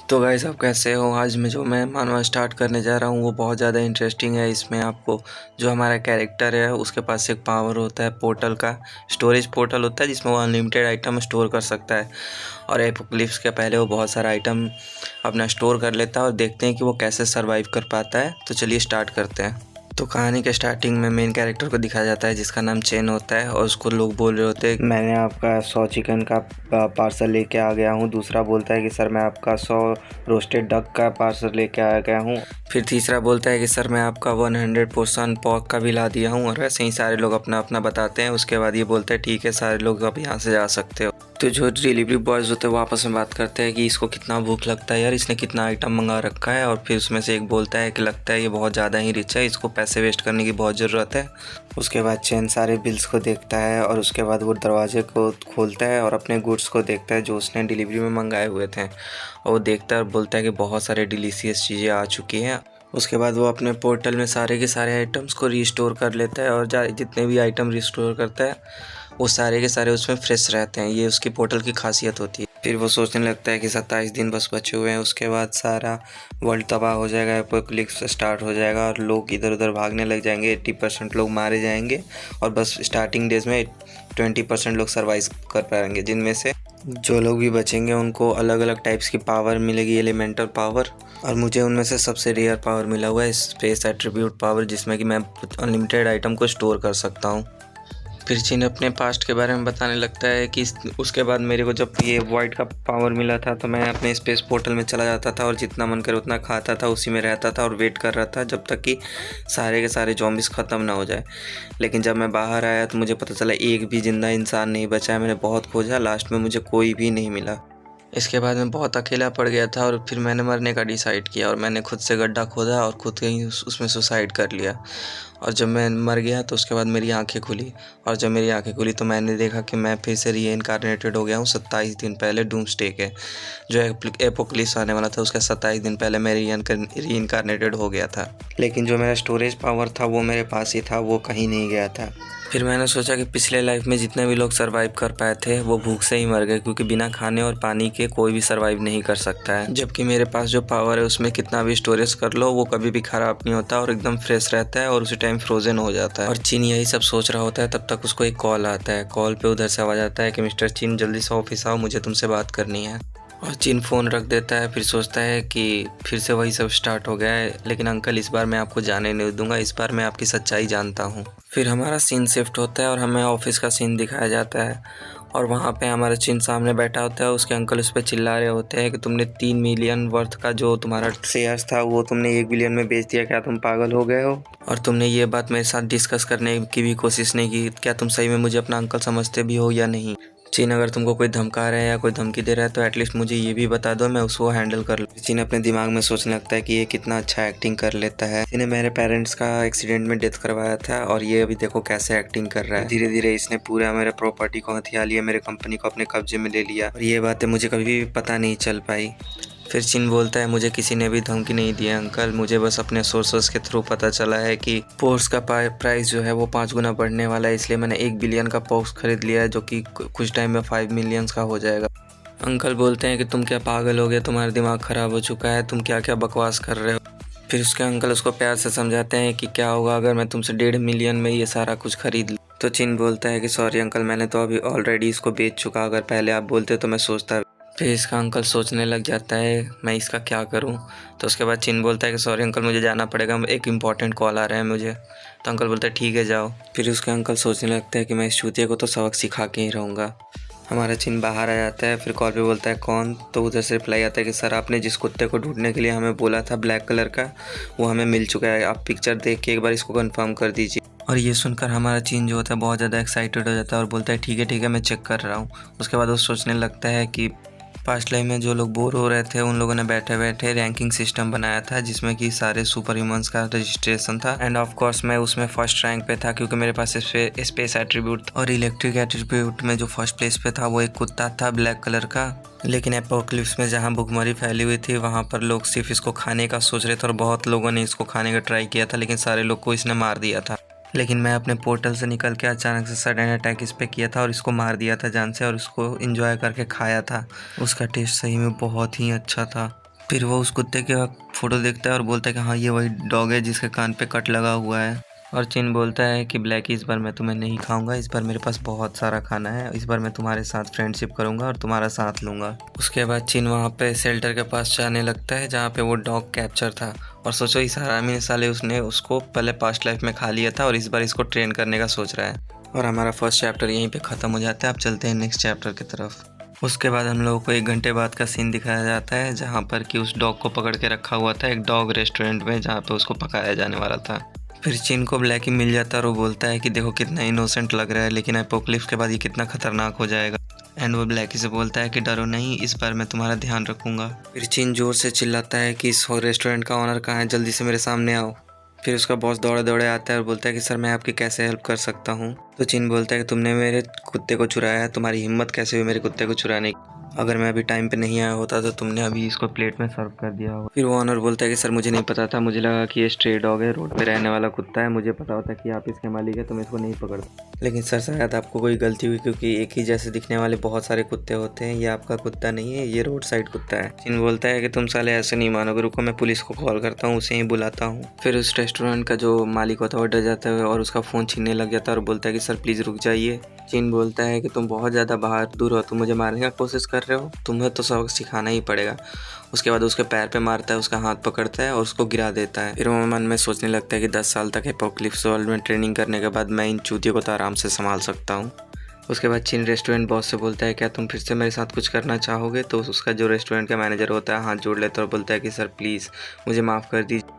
तो गाइस आप कैसे हो। आज मैं मानवा स्टार्ट करने जा रहा हूँ वो बहुत ज़्यादा इंटरेस्टिंग है। इसमें आपको जो हमारा कैरेक्टर है उसके पास एक पावर होता है पोर्टल का, स्टोरेज पोर्टल होता है जिसमें वो अनलिमिटेड आइटम स्टोर कर सकता है। और एपोक्लिप्स के पहले वो बहुत सारा आइटम अपना स्टोर कर लेता है और देखते हैं कि वो कैसे सर्वाइव कर पाता है। तो चलिए स्टार्ट करते हैं। तो कहानी के स्टार्टिंग में मेन कैरेक्टर को दिखाया जाता है जिसका नाम चेन होता है और उसको लोग बोल रहे होते हैं मैंने आपका 100 चिकन का पार्सल लेके आ गया हूँ। दूसरा बोलता है कि सर मैं आपका 100 रोस्टेड डक का पार्सल लेके आ गया हूँ। फिर तीसरा बोलता है कि सर मैं आपका 100 पोर्शन पॉक का भी ला दिया हूँ। और वैसे ही सारे लोग अपना अपना बताते हैं। उसके बाद ये बोलते हैं ठीक है सारे लोग अब यहाँ से जा सकते हो। तो जो डिलीवरी बॉयज़ होते हैं वो आपस में बात करते हैं कि इसको कितना भूख लगता है यार, इसने कितना आइटम मंगा रखा है। और फिर उसमें से एक बोलता है कि लगता है ये बहुत ज़्यादा ही रिच है, इसको पैसे वेस्ट करने की बहुत ज़रूरत है। उसके बाद चैन सारे बिल्स को देखता है और उसके बाद वो दरवाजे को खोलता है और अपने गुड्स को देखता है जो उसने डिलीवरी में मंगाए हुए थे। और वो देखता है और बोलता है कि बहुत सारे डिलीशियस चीज़ें आ चुकी हैं। उसके बाद वो अपने पोर्टल में सारे के सारे आइटम्स को रिस्टोर कर लेता है और जितने भी आइटम रिस्टोर करता है वो सारे के सारे उसमें फ्रेश रहते हैं। ये उसकी पोर्टल की खासियत होती है। फिर वो सोचने लगता है कि 27 दिन बस बचे हुए हैं, उसके बाद सारा वर्ल्ड तबाह हो जाएगा, एपोक्लिप्स स्टार्ट हो जाएगा और लोग इधर उधर भागने लग जाएंगे। 80% लोग मारे जाएंगे और बस स्टार्टिंग डेज में 20% लोग सर्वाइव कर पाएंगे, जिनमें से जो लोग भी बचेंगे उनको अलग अलग टाइप्स की पावर मिलेगी, एलिमेंटल पावर। और मुझे उनमें से सबसे रेयर पावर मिला हुआ है स्पेस एट्रीब्यूट पावर, जिसमें कि मैं अनलिमिटेड आइटम को स्टोर कर सकता हूँ। फिर चीन अपने पास्ट के बारे में बताने लगता है कि उसके बाद मेरे को जब ये वाइट का पावर मिला था तो मैं अपने स्पेस पोर्टल में चला जाता था और जितना मन करे उतना खाता था, उसी में रहता था और वेट कर रहा था जब तक कि सारे के सारे ज़ॉम्बीज़ ख़त्म ना हो जाए। लेकिन जब मैं बाहर आया तो मुझे पता चला एक भी ज़िंदा इंसान नहीं बचा है। मैंने बहुत खोजा, लास्ट में मुझे कोई भी नहीं मिला। इसके बाद मैं बहुत अकेला पड़ गया था और फिर मैंने मरने का डिसाइड किया और मैंने खुद से गड्ढा खोदा और खुद ही उसमें सुसाइड कर लिया। और जब मैं मर गया तो उसके बाद मेरी आंखें खुली और जब मेरी आंखें खुली तो मैंने देखा कि मैं फिर से रीइंकार्नेटेड हो गया हूँ 27 दिन पहले डूम्सडे के जो एपोक्लिप्स आने वाला था उसके 27 दिन पहले मैं रीइंकार्नेटेड हो गया था। लेकिन जो मेरा स्टोरेज पावर था वो मेरे पास ही था, वो कहीं नहीं गया था। फिर मैंने सोचा कि पिछले लाइफ में जितने भी लोग सर्वाइव कर पाए थे वो भूख से ही मर गए, क्योंकि बिना खाने और पानी के कोई भी सर्वाइव नहीं कर सकता है। जबकि मेरे पास जो पावर है उसमें कितना भी स्टोरेज कर लो वो कभी भी ख़राब नहीं होता और एकदम फ्रेश रहता है और उसी टाइम फ्रोजन हो जाता है। और चीन यही सब सोच रहा होता है तब तक उसको एक कॉल आता है। कॉल पे उधर से आवाज़ आता है कि मिस्टर चीन जल्दी से ऑफिस आओ, मुझे तुमसे बात करनी है। और चीन फ़ोन रख देता है। फिर सोचता है कि फिर से वही सब स्टार्ट हो गया है, लेकिन अंकल इस बार मैं आपको जाने नहीं दूंगा, इस बार मैं आपकी सच्चाई जानता हूँ। फिर हमारा सीन शिफ्ट होता है और हमें ऑफिस का सीन दिखाया जाता है और वहाँ पे हमारा चीन सामने बैठा होता है। उसके अंकल उस पर चिल्ला रहे होते हैं कि तुमने 3 मिलियन वर्थ का जो तुम्हारा शेयर्स था वो तुमने 1 बिलियन में बेच दिया, क्या तुम पागल हो गए हो? और तुमने ये बात मेरे साथ डिस्कस करने की भी कोशिश नहीं की, क्या तुम सही में मुझे अपना अंकल समझते भी हो या नहीं? चीन अगर तुमको कोई धमका रहा है या कोई धमकी दे रहा है तो एटलीस्ट मुझे ये भी बता दो, मैं उसको हैंडल कर लूँ। चीन अपने दिमाग में सोचने लगता है कि ये कितना अच्छा एक्टिंग कर लेता है, इसने मेरे पेरेंट्स का एक्सीडेंट में डेथ करवाया था और ये अभी देखो कैसे एक्टिंग कर रहा है। धीरे धीरे इसने पूरा मेरे प्रॉपर्टी को हथिया लिया, मेरे कंपनी को अपने कब्जे में ले लिया और ये बातें मुझे कभी भी पता नहीं चल पाई। फिर चीन बोलता है मुझे किसी ने भी धमकी नहीं दी अंकल, मुझे बस अपने सोर्सेस के थ्रू पता चला है कि पोर्स का प्राइस जो है वो 5 गुना बढ़ने वाला है, इसलिए मैंने 1 बिलियन का पोर्स खरीद लिया है जो कि कुछ टाइम में 5 मिलियंस का हो जाएगा। अंकल बोलते हैं कि तुम क्या पागल हो गए, तुम्हारा दिमाग ख़राब हो चुका है, तुम क्या क्या बकवास कर रहे हो। फिर उसके अंकल उसको प्यार से समझाते हैं कि क्या होगा अगर मैं तुमसे 1.5 मिलियन में ये सारा कुछ खरीद लूँ। तो चीन बोलता है कि सॉरी अंकल, मैंने तो अभी ऑलरेडी इसको बेच चुका, अगर पहले आप बोलते तो मैं सोचता। फिर इसका अंकल सोचने लग जाता है मैं इसका क्या करूं। तो उसके बाद चीन बोलता है कि सॉरी अंकल मुझे जाना पड़ेगा, एक इम्पॉर्टेंट कॉल आ रहा है मुझे। तो अंकल बोलता है ठीक है जाओ। फिर उसके अंकल सोचने लगता है कि मैं इस चूतिया को तो सबक सिखा के ही रहूँगा। हमारा चीन बाहर आ जाता है। फिर कॉल पे बोलता है कौन? तो उधर से रिप्लाई आता है कि सर आपने जिस कुत्ते को ढूंढने के लिए हमें बोला था ब्लैक कलर का, वो हमें मिल चुका है, आप पिक्चर देख के एक बार इसको कंफर्म कर दीजिए। और ये सुनकर हमारा चीन जो होता है बहुत ज़्यादा एक्साइटेड हो जाता है और बोलता है ठीक है मैं चेक कर रहा हूँ। उसके बाद वो सोचने लगता है कि पास्ट लाइफ में जो लोग बोर हो रहे थे उन लोगों ने बैठे बैठे रैंकिंग सिस्टम बनाया था जिसमें कि सारे सुपर ह्यूमंस का रजिस्ट्रेशन था। एंड ऑफ कोर्स मैं उसमें फर्स्ट रैंक पे था क्योंकि मेरे पास स्पेस एट्रीब्यूट और इलेक्ट्रिक एट्रीब्यूट में जो फर्स्ट प्लेस पे था वो एक कुत्ता था ब्लैक कलर का। लेकिन एपोक्लिप्स में जहाँ भुखमरी फैली हुई थी वहाँ पर लोग सिर्फ इसको खाने का सोच रहे थे और बहुत लोगों ने इसको खाने का ट्राई किया था, लेकिन सारे लोग को इसने मार दिया था। लेकिन मैं अपने पोर्टल से निकल के अचानक से सडन अटैक इस पे किया था और इसको मार दिया था जान से और उसको एंजॉय करके खाया था। उसका टेस्ट सही में बहुत ही अच्छा था। फिर वो उस कुत्ते के फ़ोटो देखता है और बोलता है कि हाँ ये वही डॉग है जिसके कान पे कट लगा हुआ है। और चिन बोलता है कि ब्लैकी इस बार मैं तुम्हें नहीं खाऊंगा, इस बार मेरे पास बहुत सारा खाना है, इस बार मैं तुम्हारे साथ फ्रेंडशिप करूंगा और तुम्हारा साथ लूंगा। उसके बाद चिन वहाँ पे शेल्टर के पास जाने लगता है जहाँ पे वो डॉग कैप्चर था। और सोचो इस हरामी ने साले उसने उसको पहले पास्ट लाइफ में खा लिया था और इस बार इसको ट्रेन करने का सोच रहा है। और हमारा फर्स्ट चैप्टर यहीं पे ख़त्म हो जाता है। अब चलते हैं नेक्स्ट चैप्टर की तरफ। उसके बाद हम लोगों को 1 घंटे बाद का सीन दिखाया जाता है जहाँ पर कि उस डॉग को पकड़ के रखा हुआ था एक डॉग रेस्टोरेंट में जहाँ पे उसको पकाया जाने वाला था। फिर चिन को ब्लैकी मिल जाता है और वो बोलता है कि देखो कितना इनोसेंट लग रहा है, लेकिन एपोक्लिप्स के बाद ये कितना खतरनाक हो जाएगा। एंड वो ब्लैकी से बोलता है कि डरो नहीं, इस बार मैं तुम्हारा ध्यान रखूंगा। फिर चिन जोर से चिल्लाता है कि इस रेस्टोरेंट का ऑनर कहाँ है, जल्दी से मेरे सामने आओ। फिर उसका बॉस दौड़े दौड़े आता है और बोलता है कि सर मैं आपकी कैसे हेल्प कर सकता हूँ। तो चिन बोलता है कि तुमने मेरे कुत्ते को चुराया है, तुम्हारी हिम्मत कैसे हुई मेरे कुत्ते को चुराने की? अगर मैं अभी टाइम पे नहीं आया होता तो तुमने अभी इसको प्लेट में सर्व कर दिया होगा। फिर वो ऑनर बोलता है कि सर मुझे नहीं पता था, मुझे लगा कि ये स्ट्रे डॉग है, रोड पे रहने वाला कुत्ता है, मुझे पता होता कि आप इसके मालिक है तो मैं इसको नहीं पकड़ता। लेकिन सर शायद आपको कोई गलती हुई, क्योंकि एक ही जैसे दिखने वाले बहुत सारे कुत्ते होते हैं, ये आपका कुत्ता नहीं है, ये रोड साइड कुत्ता है। चिन बोलता है कि तुम साले ऐसे नहीं मानोगे, रुको मैं पुलिस को कॉल करता हूँ, उसे ही बुलाता हूँ। फिर उस रेस्टोरेंट का जो मालिक होता है वो डर जाता है और उसका फ़ोन छीनने लग जाता है और बोलता है कि सर प्लीज़ रुक जाइए। चिन बोलता है कि तुम बहुत ज़्यादा बहादुर हो, तुम मुझे मारने का कोशिश कर रहे हो, तुम्हें तो सबक सिखाना ही पड़ेगा। उसके बाद उसके पैर पे मारता है, उसका हाथ पकड़ता है और उसको गिरा देता है। फिर वो मन में सोचने लगता है कि 10 साल तक एपोक्लिप्स वर्ल्ड में ट्रेनिंग करने के बाद मैं इन चूतियों को तो आराम से संभाल सकता हूँ। उसके बाद चिन रेस्टोरेंट बॉस से बोलता है क्या तुम फिर से मेरे साथ कुछ करना चाहोगे? तो उसका जो रेस्टोरेंट का मैनेजर होता है हाथ जोड़ लेता है और बोलता है कि सर प्लीज़ मुझे माफ़ कर दीजिए,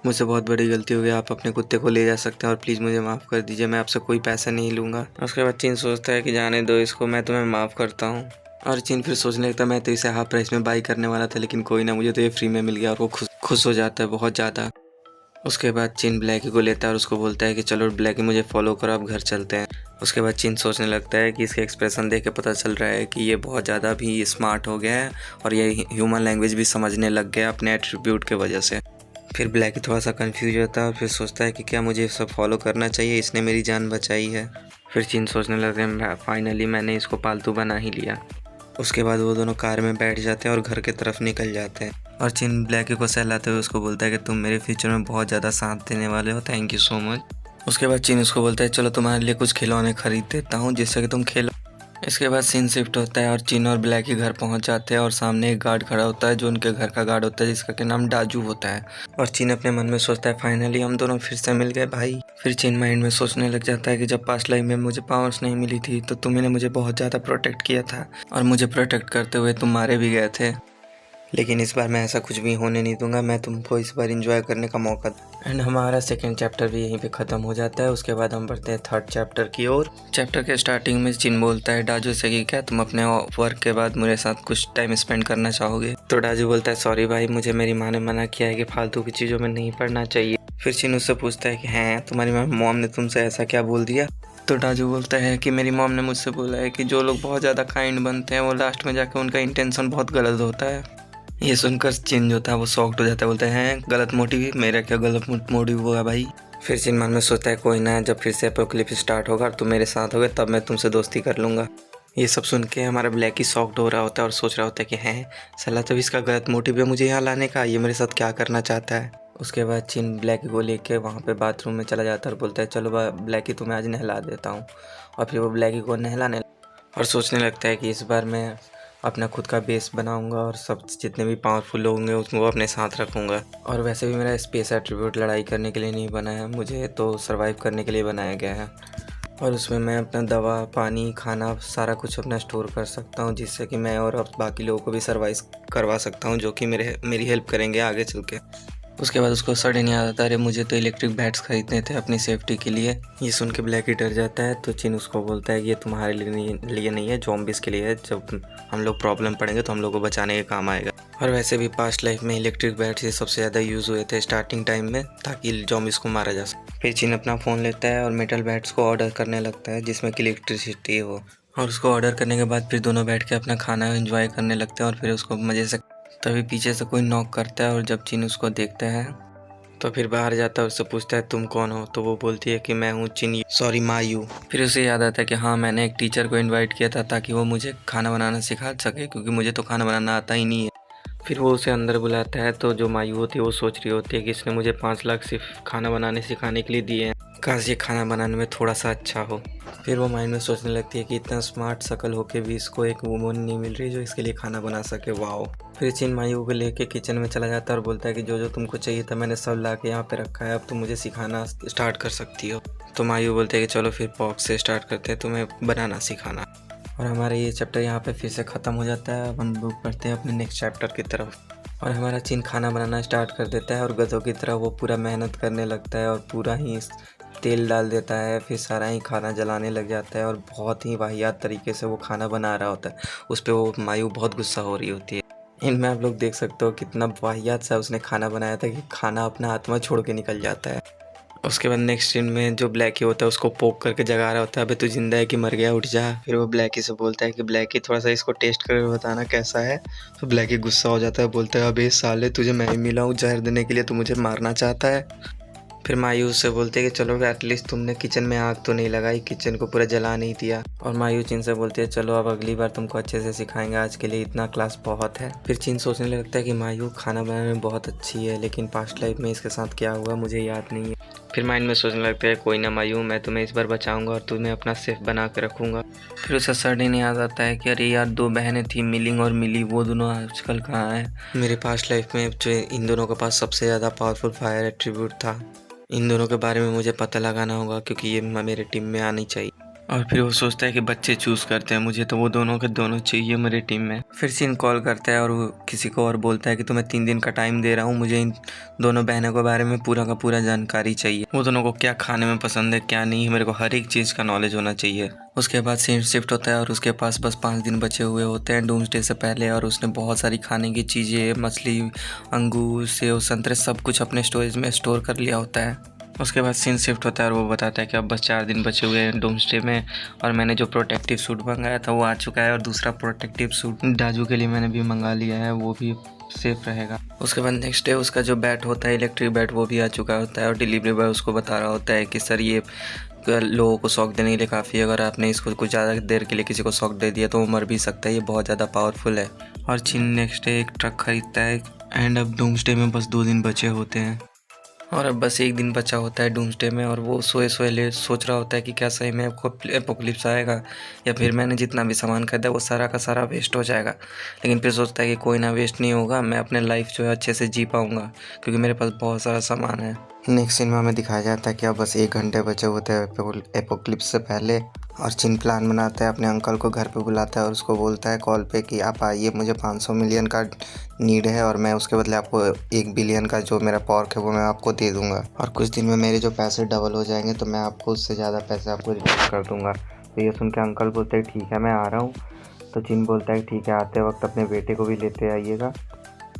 मुझसे बहुत बड़ी गलती हो गई, आप अपने कुत्ते को ले जा सकते हैं और प्लीज़ मुझे माफ़ कर दीजिए, मैं आपसे कोई पैसा नहीं लूँगा। उसके बाद चिन सोचता है कि जाने दो इसको, मैं तुम्हें माफ़ करता हूँ। और चिन फिर सोचने लगता है मैं तो इसे हाफ प्राइस में बाई करने वाला था, लेकिन कोई ना, मुझे तो ये फ्री में मिल गया। और वो खुश हो जाता है बहुत ज़्यादा। उसके बाद चिन ब्लैकी को लेता है और उसको बोलता है कि चलो ब्लैकी मुझे फॉलो करो, अब घर चलते हैं। उसके बाद चिन सोचने लगता है कि इसके एक्सप्रेशन देख के पता चल रहा है कि ये बहुत ज़्यादा भी स्मार्ट हो गया है और ये ह्यूमन लैंग्वेज भी समझने लग गया अपने एट्रीब्यूट के वजह से। फिर ब्लैकी थोड़ा सा कंफ्यूज होता है और फिर सोचता है कि क्या मुझे सब फॉलो करना चाहिए, इसने मेरी जान बचाई है। फिर चिन सोचने लगते हैं फाइनली मैंने इसको पालतू बना ही लिया। उसके बाद वो दोनों कार में बैठ जाते हैं और घर की तरफ निकल जाते हैं। और चिन ब्लैकी को सहलाते हुए उसको बोलता है कि तुम मेरे फ्यूचर में बहुत ज़्यादा साथ देने वाले हो, थैंक यू सो मच। उसके बाद चिन उसको बोलता है चलो तुम्हारे लिए कुछ खिलौने खरीद देता हूँ जिससे कि तुम खेलो। इसके बाद सीन शिफ्ट होता है और चिन और ब्लैकी घर पहुंच जाते हैं और सामने एक गार्ड खड़ा होता है जो उनके घर का गार्ड होता है जिसका के नाम डाजू होता है। और चिन अपने मन में सोचता है फाइनली हम दोनों फिर से मिल गए भाई। फिर चिन माइंड में सोचने लग जाता है कि जब पास्ट लाइफ में मुझे पावर्स नहीं मिली थी तो तुम्हें मुझे बहुत ज़्यादा प्रोटेक्ट किया था और मुझे प्रोटेक्ट करते हुए तुम मारे भी गए थे, लेकिन इस बार मैं ऐसा कुछ भी होने नहीं दूंगा, मैं तुमको इस बार एंजॉय करने का मौका। एंड हमारा सेकंड चैप्टर भी यहीं पे ख़त्म हो जाता है। उसके बाद हम बढ़ते हैं थर्ड चैप्टर की ओर। चैप्टर के स्टार्टिंग में चिन बोलता है डाजू से कि क्या तुम अपने वर्क के बाद मेरे साथ कुछ टाइम स्पेंड करना चाहोगे? तो डाजू बोलता है सॉरी भाई, मुझे मेरी माँ ने मना किया है कि फालतू की चीज़ों में नहीं पढ़ना चाहिए। फिर चिन उससे पूछता है कि हैं तुम्हारी मॉम ने तुमसे ऐसा क्या बोल दिया? तो डाजू बोलता है कि मेरी मॉम ने मुझसे बोला है कि जो लोग बहुत ज़्यादा काइंड बनते हैं वो लास्ट में जाकर उनका इंटेंशन बहुत गलत होता है। ये सुनकर चिन जो था वो शॉक्ड हो जाता है, बोलता है गलत मोटिव? मेरा क्या गलत मोटिव हुआ भाई? फिर चिन मन में सोचता है कोई ना, जब फिर से एपोक्लिप्स स्टार्ट होगा और तुम मेरे साथ होगे तब मैं तुमसे दोस्ती कर लूँगा। ये सब सुन के हमारा ब्लैकी शॉक्ड हो रहा होता है और सोच रहा होता है कि हैं साला तो इसका गलत मोटिव है मुझे यहाँ लाने का, ये मेरे साथ क्या करना चाहता है। उसके बाद चिन ब्लैकी को लेके वहाँ पे बाथरूम में चला जाता है और बोलता है चलो ब्लैकी तुम्हें आज नहला देता हूँ। और फिर वो ब्लैकी को नहलाने और सोचने लगता है कि इस बार मैं अपना खुद का बेस बनाऊंगा और सब जितने भी पावरफुल लोग होंगे उसको अपने साथ रखूंगा। और वैसे भी मेरा स्पेस एट्रीब्यूट लड़ाई करने के लिए नहीं बना है, मुझे तो सर्वाइव करने के लिए बनाया गया है। और उसमें मैं अपना दवा पानी खाना सारा कुछ अपना स्टोर कर सकता हूँ जिससे कि मैं और अब बाकी लोगों को भी सर्वाइव करवा सकता हूँ जो कि मेरी हेल्प करेंगे आगे चल के। उसके बाद उसको सडन याद आता है अरे मुझे तो इलेक्ट्रिक बैट्स खरीदने थे अपनी सेफ्टी के लिए। ये सुन के ब्लैकी डर जाता है तो चिन उसको बोलता है कि ये तुम्हारे लिए नहीं है, ज़ॉम्बीज़ के लिए है, जब हम लोग प्रॉब्लम पड़ेंगे तो हम लोग को बचाने के काम आएगा। और वैसे भी पास्ट लाइफ में इलेक्ट्रिक बैट्स ये सबसे ज़्यादा यूज़ हुए थे स्टार्टिंग टाइम में ताकि ज़ॉम्बीज़ को मारा जा सके। फिर चिन अपना फ़ोन लेता है और मेटल बैट्स को ऑर्डर करने लगता है जिसमें कि इलेक्ट्रिसिटी हो। और उसको ऑर्डर करने के बाद फिर दोनों बैठ के अपना खाना एंजॉय करने लगते हैं और फिर उसको मज़े से। तभी पीछे से कोई नॉक करता है और जब चिन उसको देखता है तो फिर बाहर जाता है, उससे पूछता है तुम कौन हो? तो वो बोलती है कि मैं हूँ चिन, सॉरी मायू। फिर उसे याद आता है कि हाँ मैंने एक टीचर को इनवाइट किया था ताकि वो मुझे खाना बनाना सिखा सके क्योंकि मुझे तो खाना बनाना आता ही नहीं है। फिर वो उसे अंदर बुलाता है, तो जो मायू होती है वो सोच रही होती है कि इसने मुझे 5 लाख सिर्फ खाना बनाने सिखाने के लिए दिए हैं, काश ये खाना बनाने में थोड़ा सा अच्छा हो। फिर वो माइंड में सोचने लगती है कि इतना स्मार्ट शकल होके भी इसको एक वुमन नहीं मिल रही जो इसके लिए खाना बना सके, वाओ। फिर चिन मायू को लेके किचन में चला जाता है और बोलता है कि जो जो तुमको चाहिए था मैंने सब ला के यहाँ पे रखा है, अब तुम मुझे सिखाना स्टार्ट कर सकती हो। तो मायू बोलते हैं कि चलो फिर पॉक से स्टार्ट करते हैं तुम्हें बनाना सिखाना। और हमारा ये चैप्टर यहाँ पे फिर से ख़त्म हो जाता है। अब हम लोग बढ़ते हैं अपने नेक्स्ट चैप्टर की तरफ। और हमारा चिन खाना बनाना स्टार्ट कर देता है और गधों की तरह वो पूरा मेहनत करने लगता है और पूरा ही तेल डाल देता है, फिर सारा ही खाना जलाने लग जाता है और बहुत ही वाहियात तरीके से वो खाना बना रहा होता है। उस पर वो मायू बहुत गुस्सा हो रही होती है। इनमें आप लोग देख सकते हो कितना वाहियात सा उसने खाना बनाया था कि खाना अपना आत्मा छोड़ के निकल जाता है। उसके बाद नेक्स्ट सीन में जो ब्लैकी होता है उसको पोक करके जगा रहा होता है, अबे तू जिंदा है कि मर गया, उठ जा। फिर वो ब्लैकी से बोलता है कि ब्लैकी थोड़ा सा इसको टेस्ट करके बताना कैसा है। तो ब्लैकी गुस्सा हो जाता है, बोलता है अबे साले तुझे मैं ही मिला हूँ जहर देने के लिए, तू मुझे मारना चाहता है। फिर मायू से बोलते हैं कि चलो एटलीस्ट तुमने किचन में आग तो नहीं लगाई, किचन को पूरा जला नहीं दिया। और मायू चिन से बोलती है चलो अब अगली बार तुमको अच्छे से सिखाएंगे, आज के लिए इतना क्लास बहुत है। फिर चिन सोचने लगता है कि मायू खाना बनाने में बहुत अच्छी है, लेकिन पास्ट लाइफ में इसके साथ क्या हुआ मुझे याद नहीं है। फिर माइंड में सोचने लगता है कोई ना मायू, मैं तुम्हें इस बार बचाऊंगा और तुम्हें अपना सेफ बना के रखूंगा। फिर उसे सडन याद आता है कि अरे यार 2 बहनें थी मिलिंग और मिली, वो दोनों आजकल कहाँ हैं। मेरे पास्ट लाइफ में जो इन दोनों के पास सबसे ज़्यादा पावरफुल फायर एट्रीब्यूट था, इन दोनों के बारे में मुझे पता लगाना होगा क्योंकि ये मेरे टीम में आनी चाहिए। और फिर वो सोचता है कि बच्चे चूज़ करते हैं, मुझे तो वो दोनों के दोनों चाहिए मेरी टीम में। फिर चिन कॉल करता है और वो किसी को और बोलता है कि तुम्हें 3 दिन का टाइम दे रहा हूँ, मुझे इन दोनों बहनों के बारे में पूरा का पूरा जानकारी चाहिए। वो दोनों को क्या खाने में पसंद है क्या नहीं, मेरे को हर एक चीज़ का नॉलेज होना चाहिए। उसके बाद सीन शिफ्ट होता है और उसके पास बस 5 दिन बचे हुए होते हैं डूम्सडे से पहले, और उसने बहुत सारी खाने की चीज़ें, मछली, अंगूर, सेब, संतरे सब कुछ अपने स्टोरेज में स्टोर कर लिया होता है। उसके बाद सीन शिफ्ट होता है और वो बताता है कि अब बस 4 दिन बचे हुए हैं डूम्सडे में, और मैंने जो प्रोटेक्टिव सूट मंगाया था वो आ चुका है, और दूसरा प्रोटेक्टिव सूट डाजू के लिए मैंने भी मंगा लिया है, वो भी सेफ रहेगा। उसके बाद नेक्स्ट डे उसका जो बैट होता है इलेक्ट्रिक बैट वो भी आ चुका होता है, और डिलीवरी बॉय उसको बता रहा होता है कि सर ये लोगों को शॉक देने के लिए काफ़ी है, अगर आपने इसको कुछ ज़्यादा देर के लिए किसी को शॉक दे दिया तो वो मर भी सकता है, ये बहुत ज़्यादा पावरफुल है। और चिन नेक्स्ट डे एक ट्रक खरीदता है एंड अब डूम्सडे में बस 2 दिन बचे होते हैं, और अब बस 1 दिन बचा होता है डूम्सडे में, और वो सोए सोए सोच रहा होता है कि क्या सही में एपोक्लिप्स आएगा या फिर मैंने जितना भी सामान खरीदा वो सारा का सारा वेस्ट हो जाएगा। लेकिन फिर सोचता है कि कोई ना, वेस्ट नहीं होगा, मैं अपने लाइफ जो है अच्छे से जी पाऊँगा क्योंकि मेरे पास बहुत सारा सामान है। नेक्स्ट सीन में हमें दिखाया जाता है कि अब बस 1 घंटे बचे होते हैं एपोक्लिप्स से पहले, और चिन प्लान बनाता है, अपने अंकल को घर पे बुलाता है और उसको बोलता है कॉल पे कि आप आइए, मुझे 500 मिलियन का नीड है और मैं उसके बदले आपको 1 बिलियन का जो मेरा पॉर्क है वो मैं आपको दे दूंगा, और कुछ दिन में मेरे जो पैसे डबल हो जाएंगे तो मैं आपको उससे ज़्यादा पैसे आपको रिटर्न कर दूंगा। तो ये सुन के अंकल बोलते हैं ठीक है मैं आ रहा हूँ। तो चिन बोलता है ठीक है, आते वक्त अपने बेटे को भी लेते आइएगा।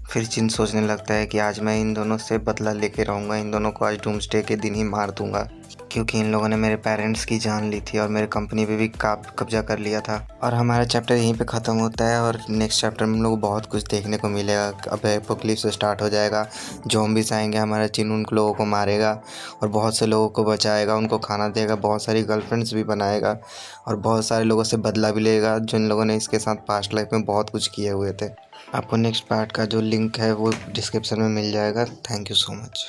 फिर चिन सोचने लगता है कि आज मैं इन दोनों से बदला लेके रहूँगा, इन दोनों को आज डूम्सडे के दिन ही मार दूंगा क्योंकि इन लोगों ने मेरे पेरेंट्स की जान ली थी और मेरे कंपनी पे भी कब्जा कर लिया था। और हमारा चैप्टर यहीं पे ख़त्म होता है, और नेक्स्ट चैप्टर में हम लोग को बहुत कुछ देखने को मिलेगा। अब एपोक्लिप्स स्टार्ट हो जाएगा, ज़ॉम्बीज़ आएंगे, हमारा चिन उन लोगों को मारेगा और बहुत से लोगों को बचाएगा, उनको खाना देगा, बहुत सारी गर्लफ्रेंड्स भी बनाएगा और बहुत सारे लोगों से बदला भी लेगा जो इन लोगों ने इसके साथ पास्ट लाइफ में बहुत कुछ किए हुए थे। आपको नेक्स्ट पार्ट का जो लिंक है वो डिस्क्रिप्शन में मिल जाएगा। Thank you so much.